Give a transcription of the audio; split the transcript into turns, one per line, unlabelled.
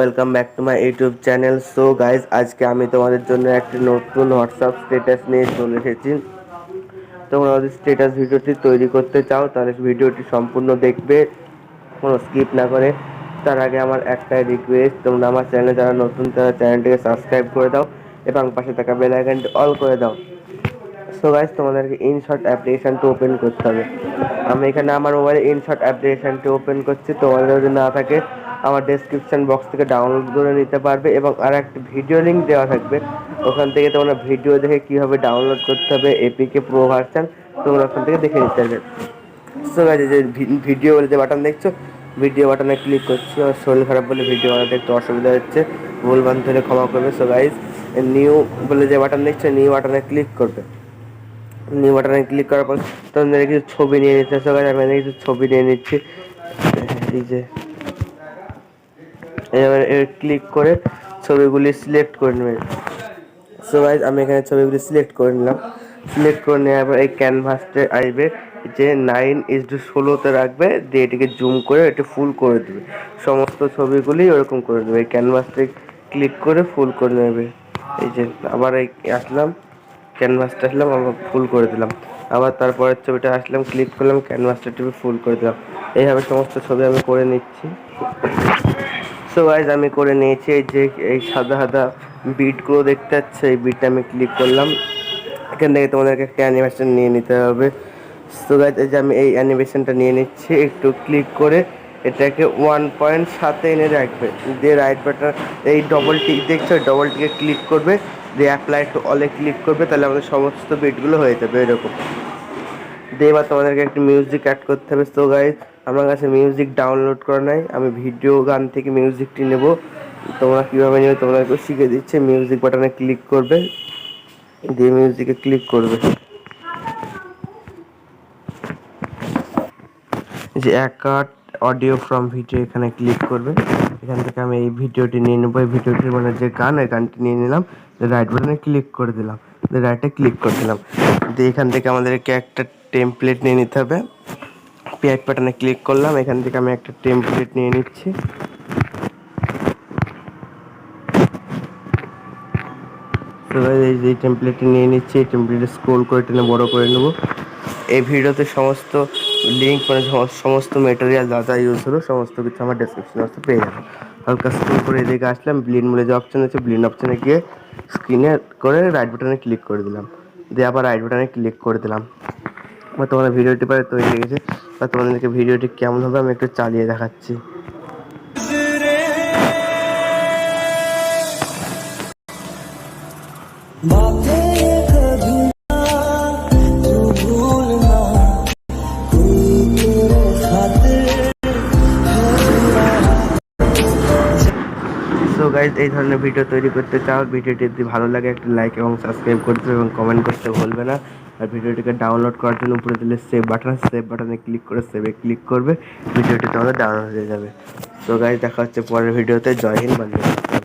Welcome back to my YouTube channel. So guys, আজকে আমি তোমাদের জন্য একটি নতুন হোয়াটসঅ্যাপ স্ট্যাটাস নিয়ে চলে এসেছি। তোমরা যদি স্ট্যাটাস ভিডিওটি তৈরি করতে চাও তাহলে ভিডিওটি সম্পূর্ণ দেখবে, কোনো স্কিপ না করে। তার আগে আমার একটাই রিকোয়েস্ট, তোমরা আমার চ্যানেলে যারা নতুন তারা চ্যানেলটিকে সাবস্ক্রাইব করে দাও এবং পাশে থাকা বেল আইকনটি অল করে দাও। সো গাইজ, তোমাদেরকে ইনশট অ্যাপ্লিকেশানটি ওপেন করতে হবে। আমি এখানে আমার মোবাইলে ইনশট অ্যাপ্লিকেশানটি ওপেন করছি। তোমাদের যদি না থাকে আমার ডেসক্রিপশন বক্স থেকে ডাউনলোড করে নিতে পারবে এবং আর একটা ভিডিও লিঙ্ক দেওয়া থাকবে, ওখান থেকে তোমরা ভিডিও দেখে কীভাবে ডাউনলোড করতে হবে এপিকে প্রো ভার্সন তোমরা ওখান থেকে দেখে নিতে পারবে। সো গাইজ, যে ভিডিও বলে যে বাটন দেখছো, ভিডিও বাটনে ক্লিক করছি। আমার শরীর খারাপ বলে ভিডিও বানাতে একটু অসুবিধা হচ্ছে, ভুল বানতে হলে ক্ষমা করবে। সো গাইজ, নিউ বলে যে বাটন দেখছো, নিউ বাটনে ক্লিক করবে। নিউ বাটনে ক্লিক করার পর তোমাদের কিছু ছবি নিয়ে নিতে হবে। আমি কিছু ছবি নিয়ে নিচ্ছি। এই যে এবার ক্লিক করে ছবিগুলি সিলেক্ট করে নেবে। সো গাইজ, আমি এখানে ছবিগুলি সিলেক্ট করে নিলাম। সিলেক্ট করে নেওয়ার পর এই ক্যানভাসটা আসবে যে 9:16 রাখবে, দিয়ে এটিকে জুম করে এটি ফুল করে দেবে। সমস্ত ছবিগুলি ওরকম করে দেবে। এই ক্যানভাসটা ক্লিক করে ফুল করে নেবে। এই যে আবার এই আসলাম, ক্যানভাসটা আসলাম, আবার ফুল করে দিলাম। আবার তারপরের ছবিটা আসলাম, ক্লিক করলাম, ক্যানভাসটা টিপে ফুল করে দিলাম। এইভাবে সমস্ত ছবি আমি করে নিচ্ছি। সো গাইজ, আমি করে নিয়েছি। এই যে এই সাদা সাদা বিটগুলো দেখতে পাচ্ছ, এই বিটটা আমি ক্লিক করলাম। এখান থেকে তোমাদেরকে একটা অ্যানিমেশন নিয়ে নিতে হবে। সো গাইজ, এই যে আমি এই অ্যানিমেশনটা নিয়ে নিচ্ছি। একটু ক্লিক করে এটাকে 1.7 এনে রাখবে, দিয়ে রাইট বাটন এই ডবল টিক দেখছো, ডবল টিকে ক্লিক করবে, দিয়ে অ্যাপ্লাই টু অলে ক্লিক করবে। তাহলে আমাদের সমস্ত বিটগুলো হয়ে যাবে এরকম। দিয়ে এবার তোমাদেরকে একটি মিউজিক অ্যাড করতে হবে। সো গাইজ, আমার কাছে মিউজিক ডাউনলোড করা নাই, আমি ভিডিও গান থেকে মিউজিকটি নেব। তোমরা কীভাবে নেবে তোমাদেরকে শিখে দিচ্ছে। মিউজিক বাটনে ক্লিক করবে, দিয়ে মিউজিকে ক্লিক করবে। যে অ্যাকার্ট অডিও ফ্রম ভিডিও এখানে ক্লিক করবে। এখান থেকে আমি এই ভিডিওটি নিয়ে নেবো। এই ভিডিওটির মানে যে গান, এই গানটি নিয়ে নিলাম। রাইট বাটনে ক্লিক করে দিলাম, রাইটে ক্লিক করে দিলাম। দিয়ে এখান থেকে আমাদেরকে একটা টেমপ্লেট নিয়ে নিতে হবে। পেয়ার বাটনে ক্লিক করলাম, এখান থেকে আমি একটা টেমপ্লেট নিয়ে নিচ্ছি। তো এই যে টেমপ্লেটটি নিয়ে নিচ্ছি, এই টেমপ্লেটে স্ক্রল করে টেনে বড় করে নেব। এই ভিডিওতে সমস্ত লিঙ্ক মানে সমস্ত মেটেরিয়াল যা যা ইউজ হলো সমস্ত কিছু আমার ডেসক্রিপশন বক্সে পেয়ে যাবে। হালকা স্ক্রল করে এদিকে আসলাম, ব্লিন্ড বলে যে অপশান আছে, ব্লিন্ড অপশানে গিয়ে স্ক্রিনে করে রাইট বাটনে ক্লিক করে দিলাম, দিয়ে আবার রাইট বাটনে ক্লিক করে দিলাম। তোমাদের ভিডিওটি প্রায় তৈরি হয়ে গেছে। বা তোমাদেরকে ভিডিওটি কেমন হবে আমি একটু চালিয়ে দেখাচ্ছি। সো গাইজ, এই ধরনের ভিডিও তৈরি করতে চাও, ভিডিওটি যদি ভালো লাগে একটা লাইক এবং সাবস্ক্রাইব করতে এবং কমেন্ট করতে ভুলবে না। আর ভিডিওটিকে ডাউনলোড করার জন্য উপরে দিলে সেভ বাটন, সেভ বাটনে ক্লিক করে সেভে ক্লিক করবে, ভিডিওটি তোমাদের ডাউনলোড হয়ে যাবে। সো গাইজ, দেখা হচ্ছে পরের ভিডিওতে। জয় হিন্দ, বন্দে মাতরম।